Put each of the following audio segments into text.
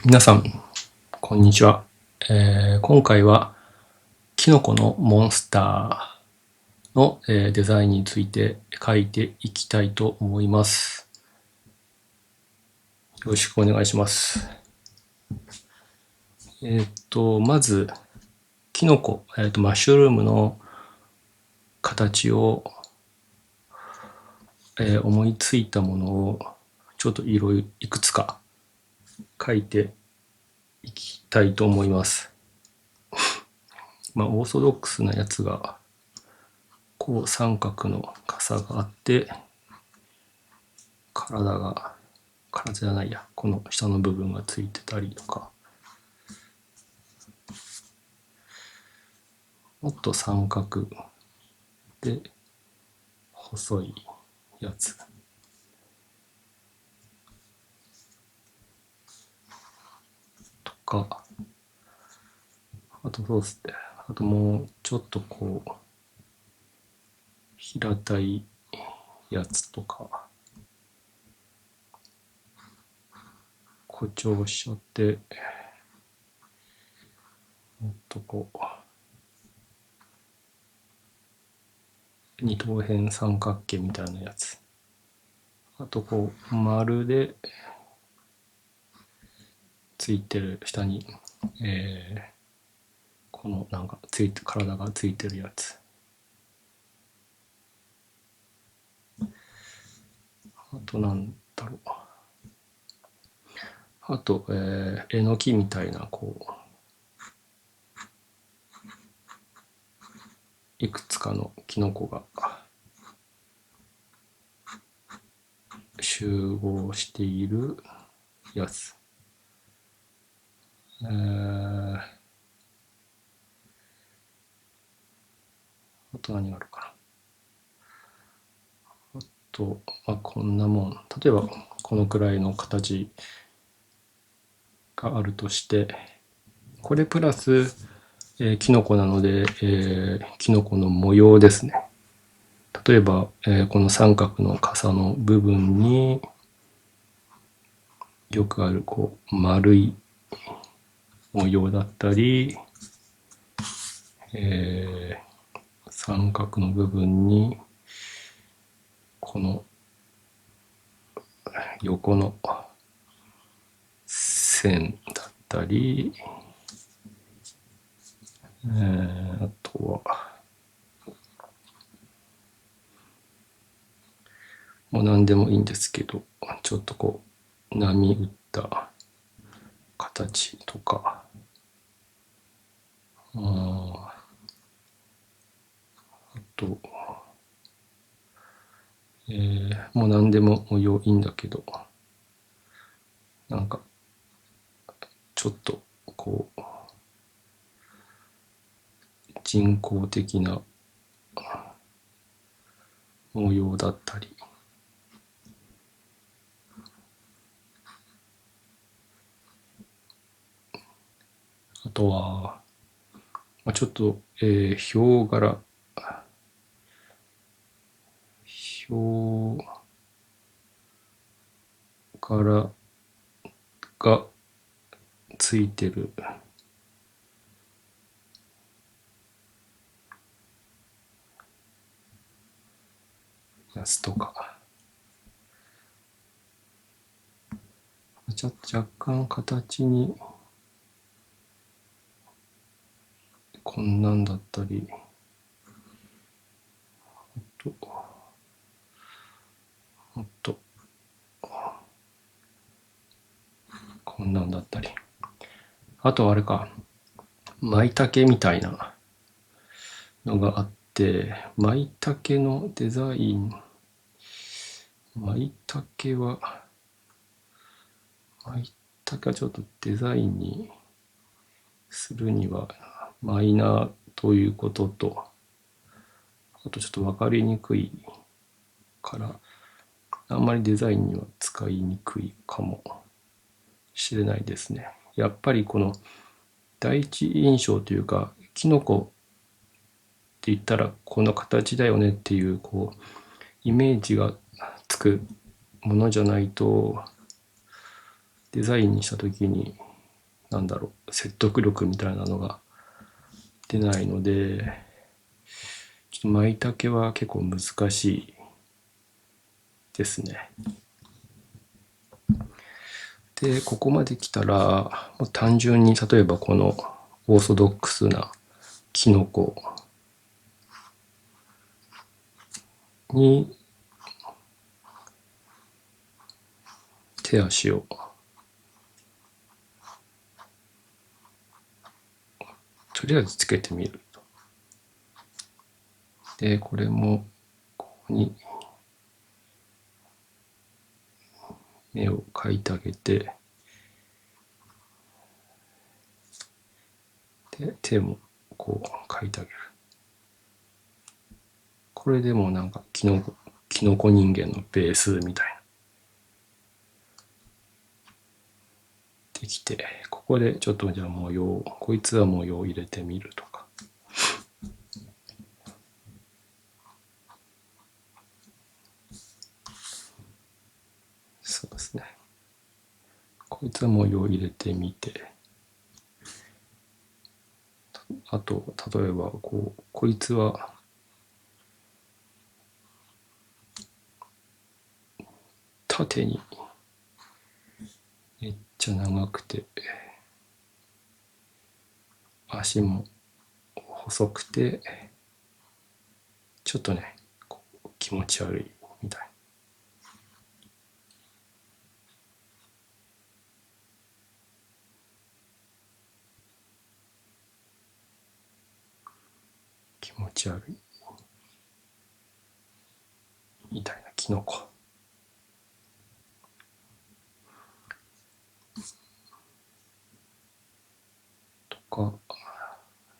皆さん、こんにちは。今回は、キノコのモンスターの、デザインについて書いていきたいと思います。よろしくお願いします。まず、キノコ、マッシュルームの形を、思いついたものを、ちょっといくつか書いていきたいと思います。オーソドックスなやつが、こう三角の傘があって、体じゃないや、この下の部分がついてたりとか、もっと三角で細いやつとか、あとそうですね、あともうちょっとこう、平たいやつとか、誇張しちゃって、もっとこう、二等辺三角形みたいなやつ。あとこう、丸でついてる下に、このなんか体がついてるやつ。あとなんだろう。あと、えのきみたいな、こう、いくつかのキノコが集合しているやつ。あと何があるかな。あと、こんなもん。例えば、このくらいの形があるとして、これプラス、キノコなので、キノコの模様ですね。例えば、この三角の傘の部分によくあるこう丸い模様だったり、三角の部分にこの横の線だったり、あとはもう何でもいいんですけど、ちょっとこう波打った形とか、あと、もう何でも模様いいんだけど、なんかちょっとこう人工的な模様だったり、あとは、ちょっと、ヒョウ柄、ヒョウ柄がついてるやつとか、若干形にこんなんだったり、もっとこんなんだったり、あとあれか、舞茸みたいなのがあって、舞茸のデザイン、舞茸は、舞茸はちょっとデザインにするにはマイナーということと、あとちょっと分かりにくいから、あんまりデザインには使いにくいかもしれないですね。やっぱりこの第一印象というか、キノコって言ったらこの形だよねっていう、こう、イメージがつくものじゃないと、デザインにした時に説得力みたいなのが出ないので、ちょっと舞茸は結構難しいですね。でここまで来たらもう単純に例えばこのオーソドックスなキノコに手足をとりあえずつけてみると。でこれもここに目を描いてあげて、で手もこう描いてあげる。これでもなんかキノコ人間のベースみたいなできて、ここでちょっとじゃあこいつは模様を入れてみるとか。そうですね。こいつは模様を入れてみて、あと例えばこいつは縦にめっちゃ長くて足も細くてちょっとね気持ち悪いみたい。気持ち悪いみたいなキノコとか、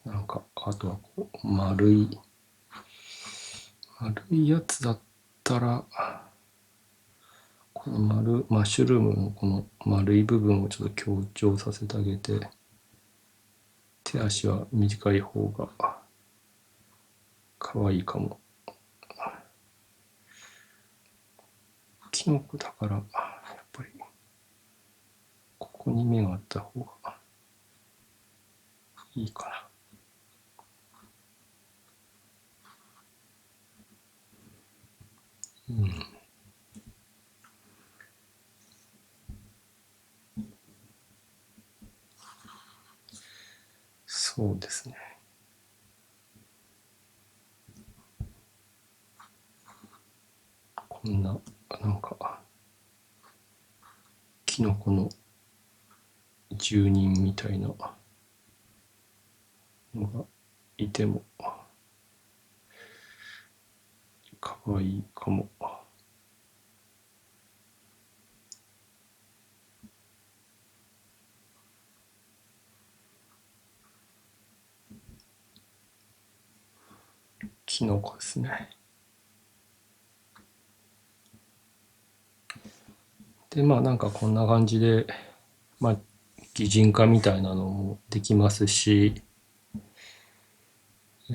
なんかあとは丸いやつだったら、このマッシュルームのこの丸い部分をちょっと強調させてあげて、手足は短い方が可愛いかも。キノコだからやっぱりここに目があった方がいいかな。そうですね。こんななんかキノコの住人みたいなのがいても可愛いかも。キノコですね。でなんかこんな感じで擬人化みたいなのもできますし、こ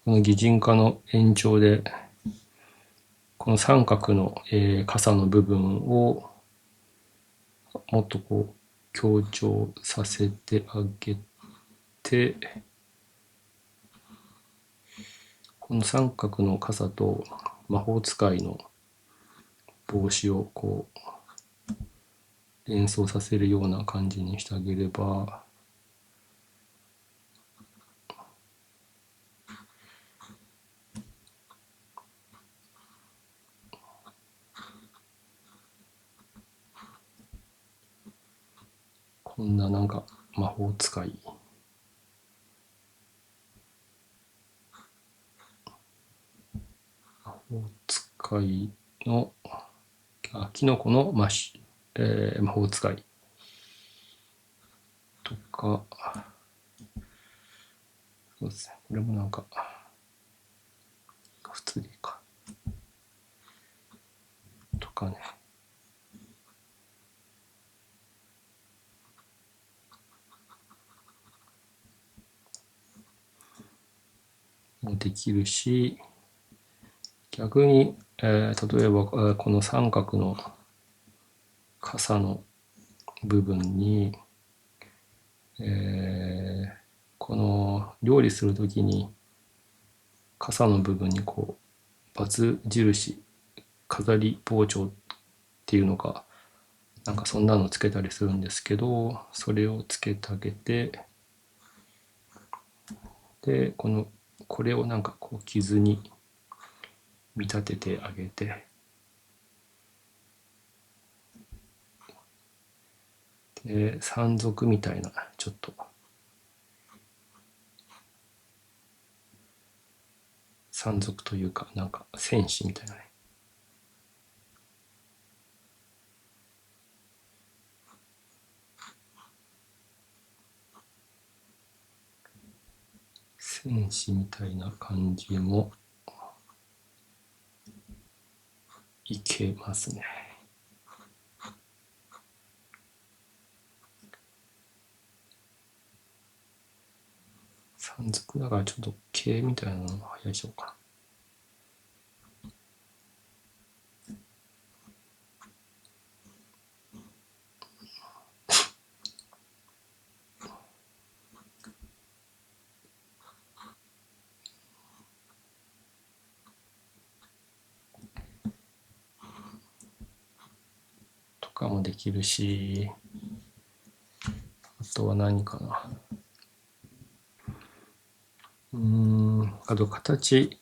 の擬人化の延長でこの三角の、傘の部分をもっと強調させてあげて、この三角の傘と魔法使いの帽子を連想させるような感じにしてあげれば、こんななんか魔法使いのキノコの魔法使いとか、そうですね。これもなんか普通でいいかとかね。もできるし、逆に、例えばこの三角の傘の部分に、この料理するときに傘の部分にこうバツ印、飾り包丁っていうのがなんかそんなのつけたりするんですけど、それをつけてあげて、でこれをなんかこう傷に見立ててあげて、で山賊みたいなちょっと山賊というかなんか戦士みたいなね、戦士みたいな感じもいけますね。山賊だからちょっと毛みたいなのが早いでしょうか。とかもできるし、あとは何かな。あと形、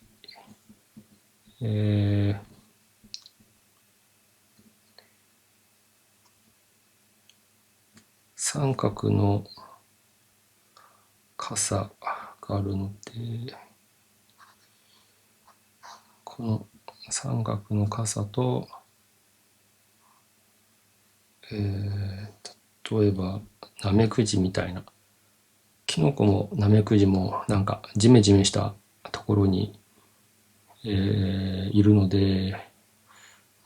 三角の傘があるので、この三角の傘と、例えばナメクジみたいな、キノコもナメクジもなんかジメジメしたところに、いるので、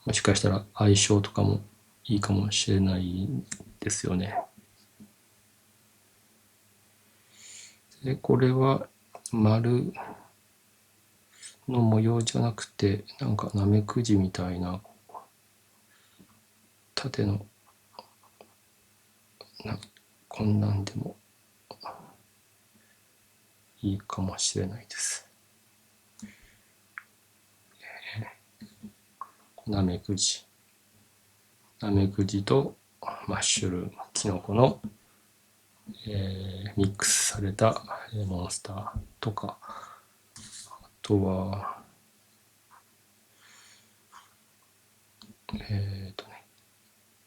もしかしたら相性とかもいいかもしれないですよね。で、これは丸の模様じゃなくて、なんかナメクジみたいな縦のこんなんでもいいかもしれないです。ナメクジとマッシュルーム、キノコの、ミックスされたモンスターとか、あとは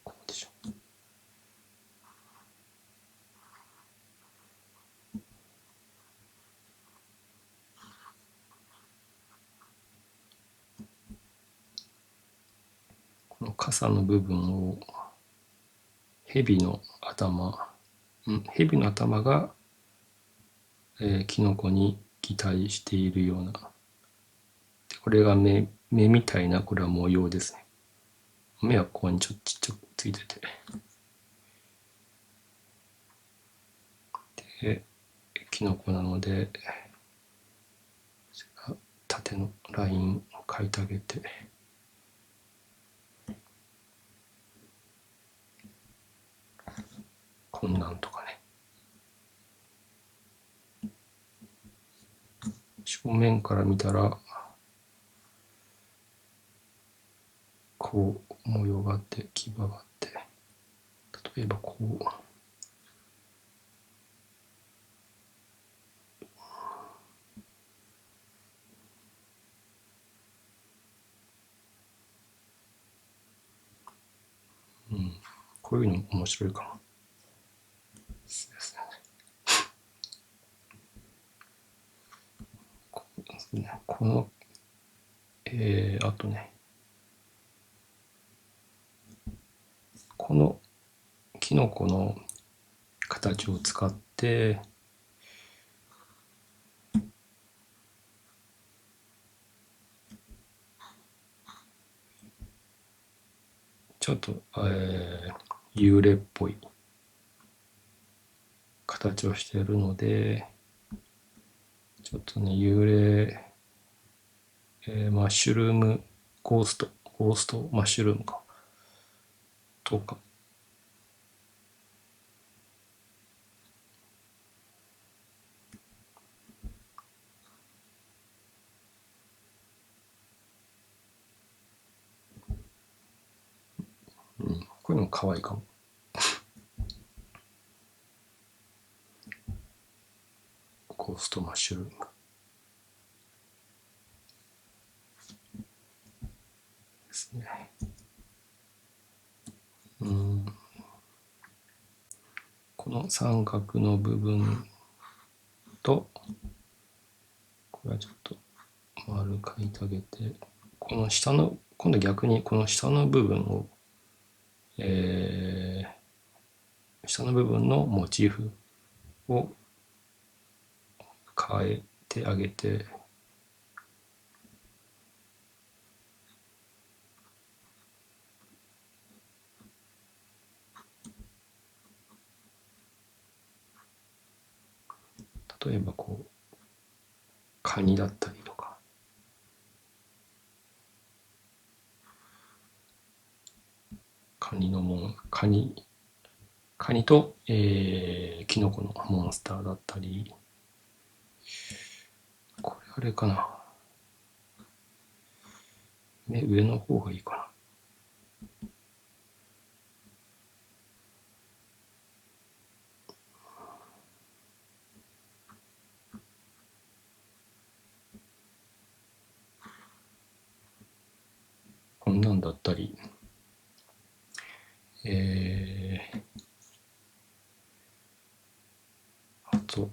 こうでしょう。この傘の部分を蛇の頭、蛇の頭が、キノコに擬態しているような、これが目みたいな、これは模様ですね。目はここにちょっとちっちゃくついてて、でキノコなので縦のラインを描いてあげて、こんなんとかね。正面から見たらこう模様があって牙があって、例えばこうこういうの面白いかもですね。このあとね、このキノコの形を使ってちょっと、幽霊っぽい形をしているので、ちょっとね、幽霊、マッシュルームゴーストマッシュルームかとか。こういうの可愛いかも。ゴーストマッシュルームですね。この三角の部分と、これはちょっと丸書いてあげて、この下の、今度逆にこの下の部分を、下の部分のモチーフを変えてあげて、例えばこう、カニだったりとか、カニのもん、カニと、キノコのモンスターだったり、これあれかな。ね、上の方がいいかな。こんなんだったり、あと、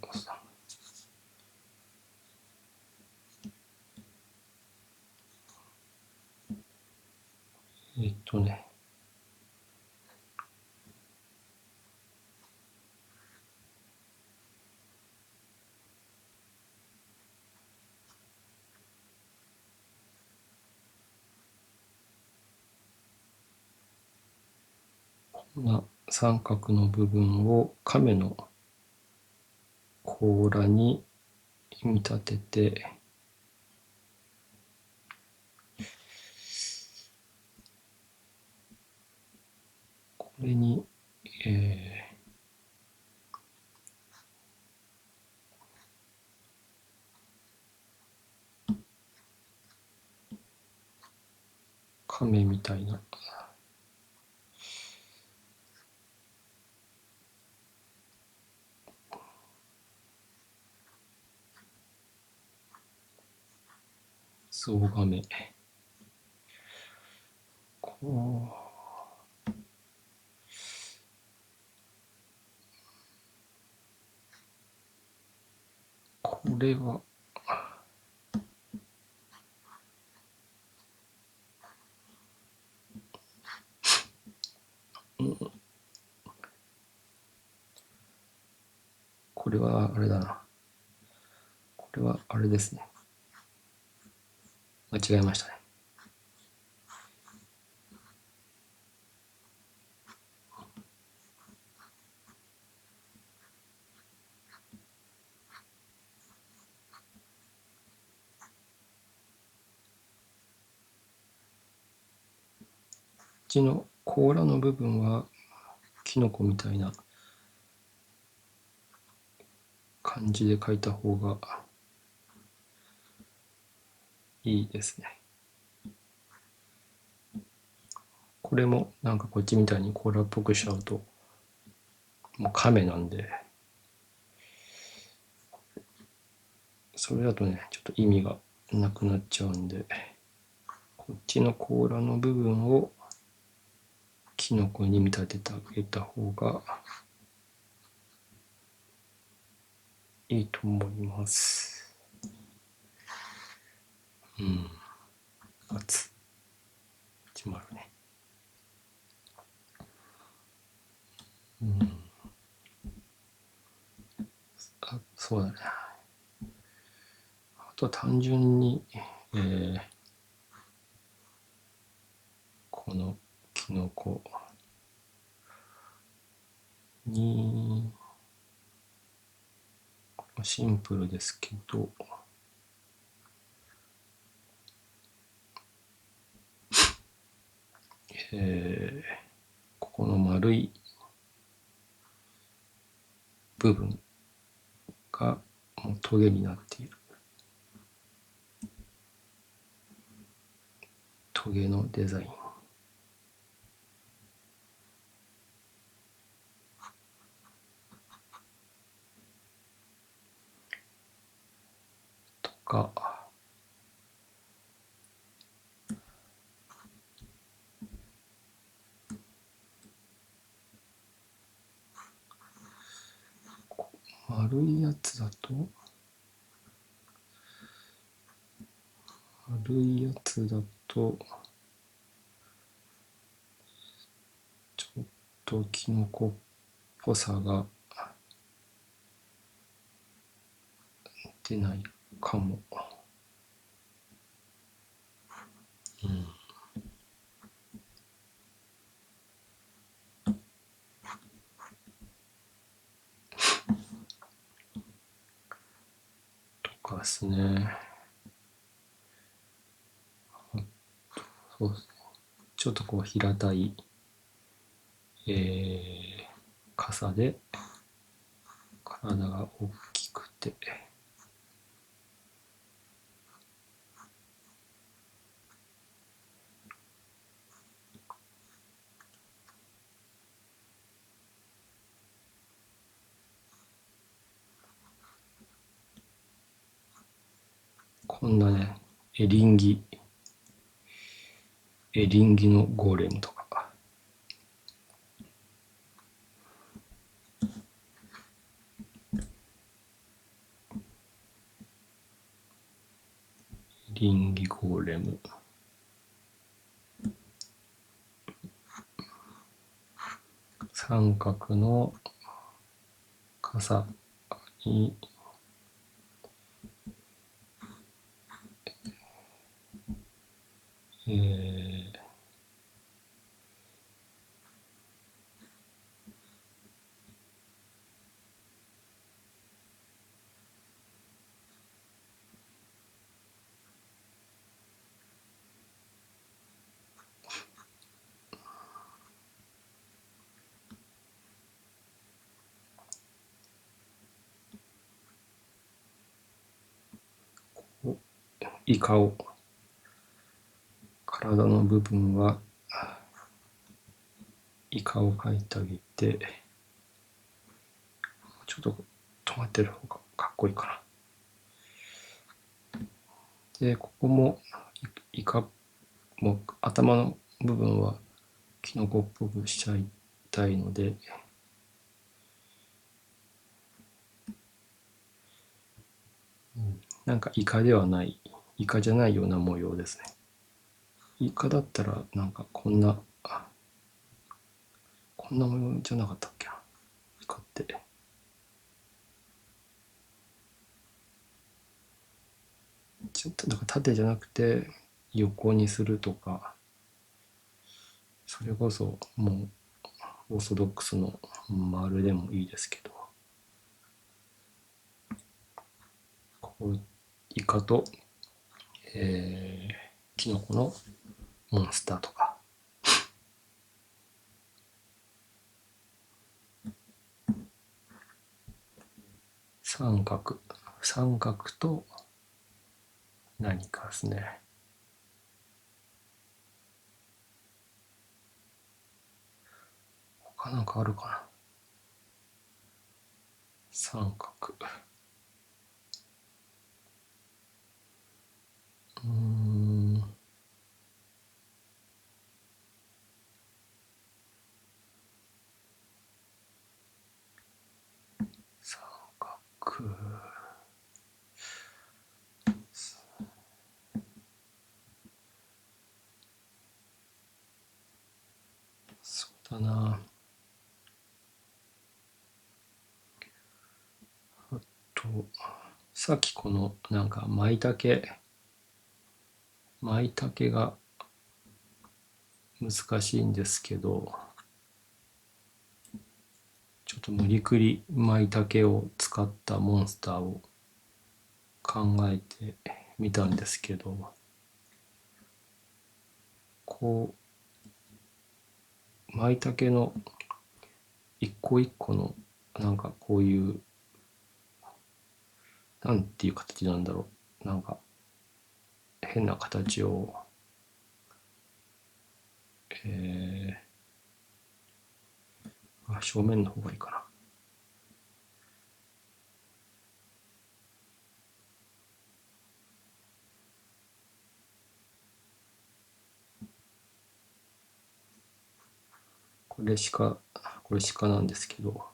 ね、こんな三角の部分を亀の甲羅に見立てて、これに、亀みたいなゾウガメ。これは、これはあれだな。これはあれですね。間違えましたね。こっちの甲羅の部分はキノコみたいな感じで描いた方がいいですね。これもなんかこっちみたいに甲羅っぽくしちゃうともう亀なんで、それだとねちょっと意味がなくなっちゃうんで、こっちの甲羅の部分をキノコに見立ててあげた方がいいと思います。×決まるね。あ、そうだね。あとは単純に、このキノコに、シンプルですけど、ここの丸い部分がもうトゲになっている。トゲのデザインとか、丸いやつだとちょっとキノコっぽさが出ないかも。とかですね。そうですね。ちょっとこう平たい、傘で体が大きくて、こんなね、エリンギのゴーレムとか、エリンギゴーレム、三角の傘に、えーイカを、体の部分はイカを描いてあげて、ちょっと止まってる方がかっこいいかな。で、ここもイカも頭の部分はキノコっぽくしちゃいたいので、なんかイカじゃないような模様ですね。イカだったらなんかこんな模様じゃなかったっけな、イカって。ちょっとだから縦じゃなくて横にするとか、それこそもうオーソドックスの丸でもいいですけど、こうイカと、キノコのモンスターとか、三角と何かですね。他なんかあるかな。三角、三角、そうだな。あとさっきこのなんか舞茸が難しいんですけど、ちょっと無理くり舞茸を使ったモンスターを考えてみたんですけど、こ舞茸の一個一個のなんかこういうなんていう形なんだろう、なんか変な形を正面の方がいいかな。これ鹿なんですけど、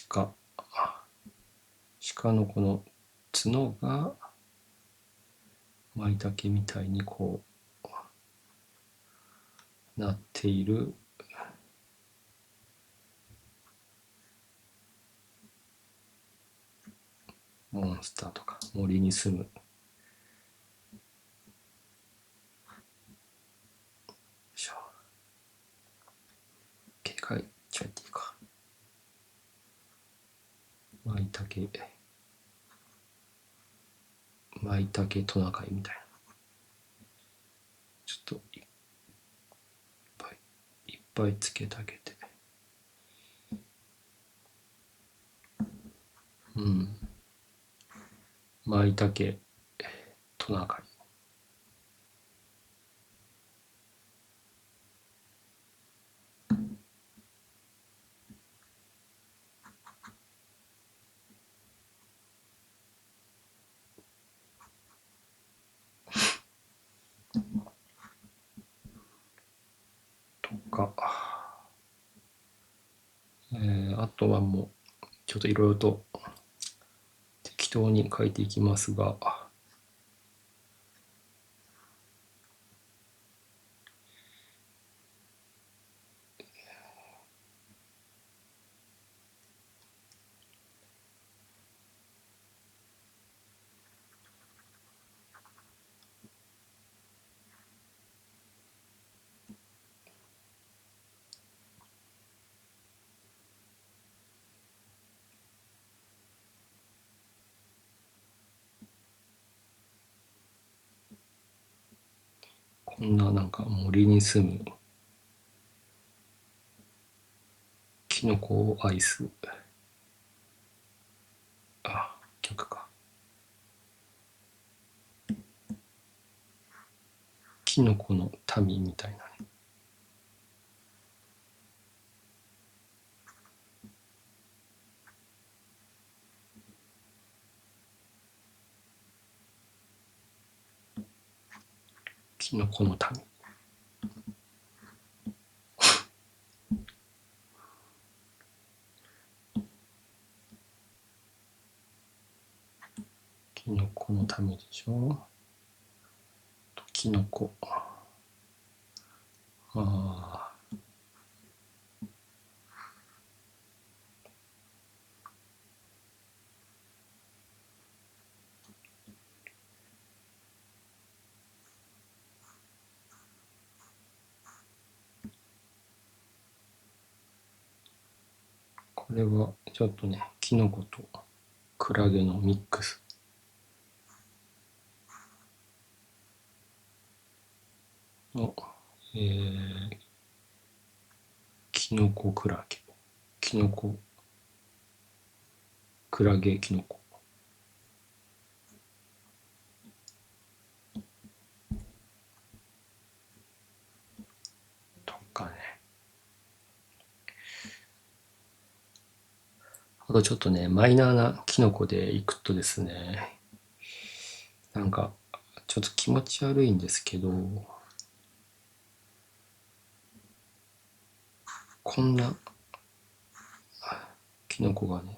鹿鹿のこの角が舞茸みたいにこうなっているモンスターとか森に住む警戒ちゃっていいか、舞茸トナカイみたいな、ちょっといっぱいつけてあげて、舞茸トナカイとか、あとはもうちょっといろいろと適当に書いていきますが、こんななんか森に住むキノコアイス、逆か、キノコの民みたいなね、キノコの民、キノコの民でしょ。キノコ、これはちょっとね、キノコとクラゲのミックスの、キノコクラゲ、キノコクラゲキノコとかね。あとちょっとね、マイナーなキノコでいくとですね、なんかちょっと気持ち悪いんですけど、こんなキノコがね、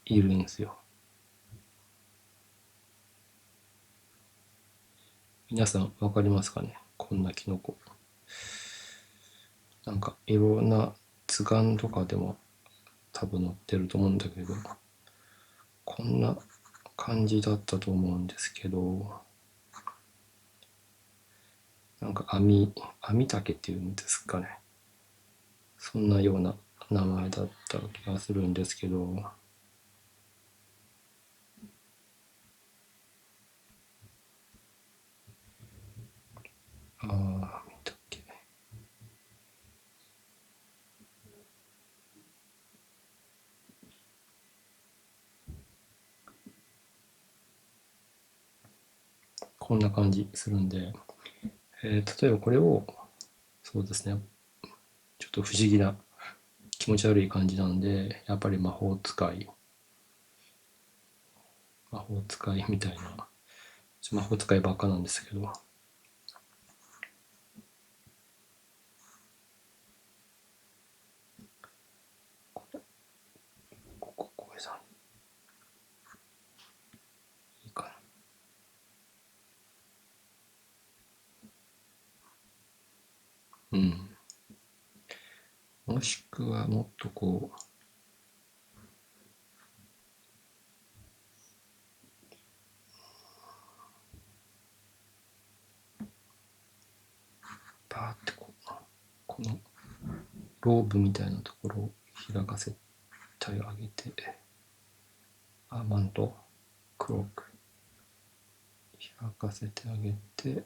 いるんですよ。皆さんわかりますかね、こんなキノコ。なんかいろんな図鑑とかでも多分載ってると思うんだけど、こんな感じだったと思うんですけど、なんか網竹っていうんですかね。そんなような名前だった気がするんですけど、網竹。こんな感じするんで、例えばこれを、そうですね、ちょっと不思議な気持ち悪い感じなんで、やっぱり魔法使いみたいな、魔法使いばっかなんですけど、これさ、いいかな。うん。もしくはもっとこう、パーってこのローブみたいなところを開かせてあげて、マント、クローク、開かせてあげて、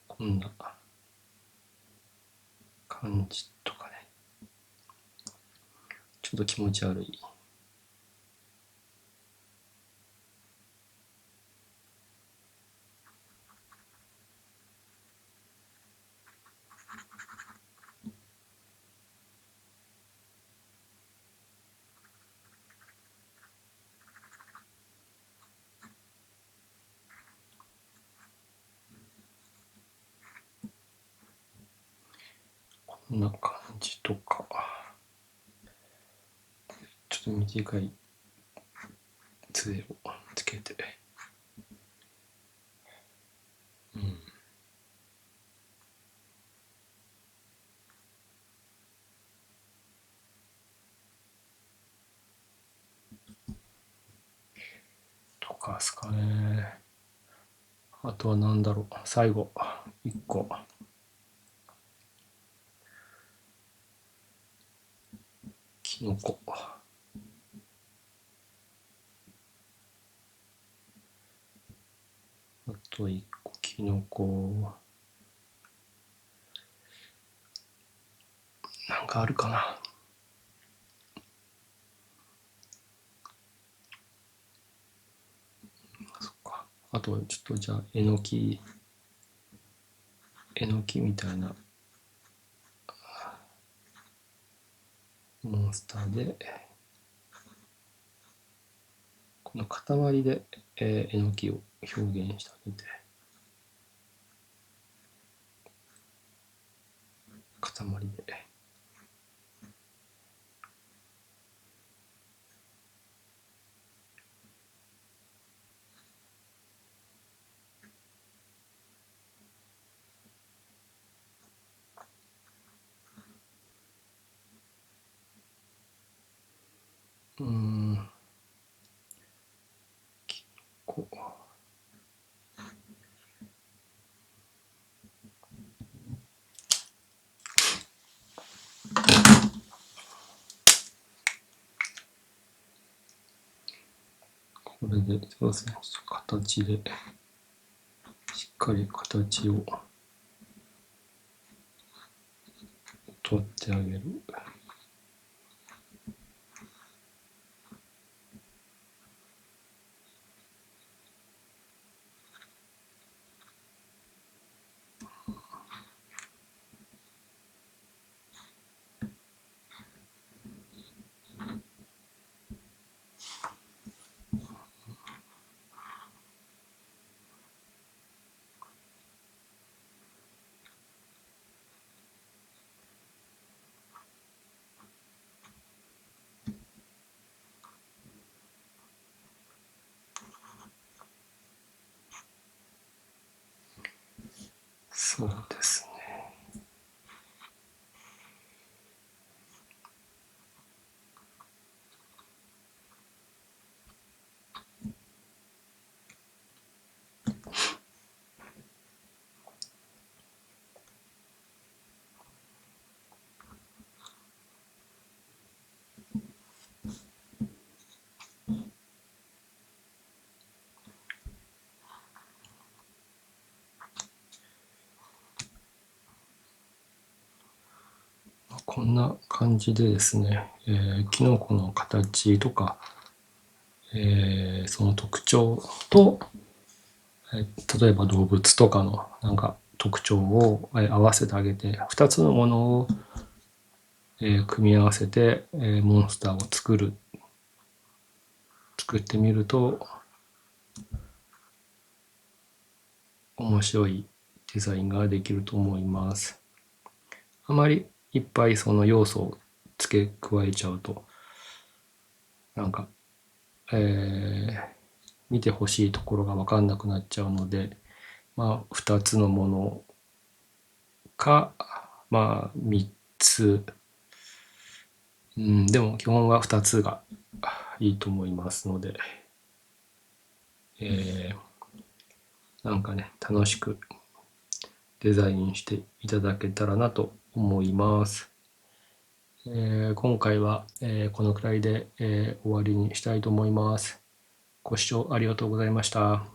こんな感じとかね、ちょっと気持ち悪い。こんな感じとか、ちょっと短い杖をつけて、うん。とかですかね。あとは何だろう。最後、一個。キノコ。あと一個、キノコ。なんかあるかな。そっか。あと、ちょっとじゃあ、えのきみたいなモンスターで、この塊で、えのきを表現してあげて、塊で。うーん、こう。これで、そうですね、ちょっと形で、しっかり形を取ってあげる。そうですね。こんな感じでですね、キノコの形とか、その特徴と、例えば動物とかのなんか特徴を合わせてあげて、2つのものを組み合わせてモンスターを作ってみると面白いデザインができると思います。あまりいっぱいその要素を付け加えちゃうとなんか、見てほしいところが分かんなくなっちゃうので、まあ2つのものか、まあ3つ、でも基本は2つがいいと思いますので、なんかね、楽しくデザインしていただけたらなと思います。今回は、このくらいで、終わりにしたいと思います。ご視聴ありがとうございました。